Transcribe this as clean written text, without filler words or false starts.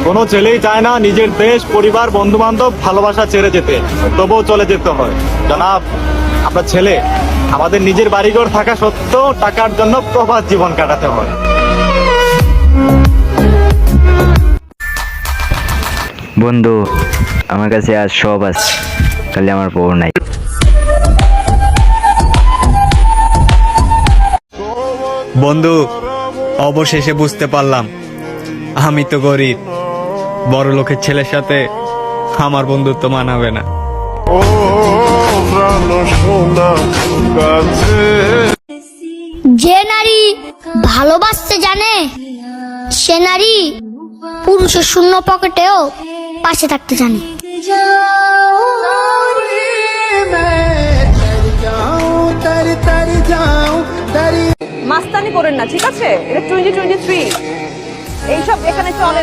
কোনো ছেলেই চায় না নিজের দেশ, পরিবার, বন্ধু বান্ধব, ভালোবাসা ছেড়ে যেতে, তবুও চলে যেতে হয়। জনাব, আমরা ছেলে, আমাদের নিজের বাড়িঘর থাকা সত্ত্বেও টাকার জন্য প্রবাস জীবন কাটাতে হয়। বন্ধু, আমার কাছে আজ সব আছে, খালি আমার বউ নাই। বন্ধু, অবশেষে বুঝতে পারলাম আমি তো গরিব, বড় লোকের ছেলের সাথে আমার বন্ধুত্ব মানাবে না। যে নারী ভালোবাসতে জানে সে নারী পুরুষের শূন্য পকেটেও পাশে থাকতে জানে। মাস্তানি করেন না, ঠিক আছে? এটা 2023, এইসব এখানে চলে।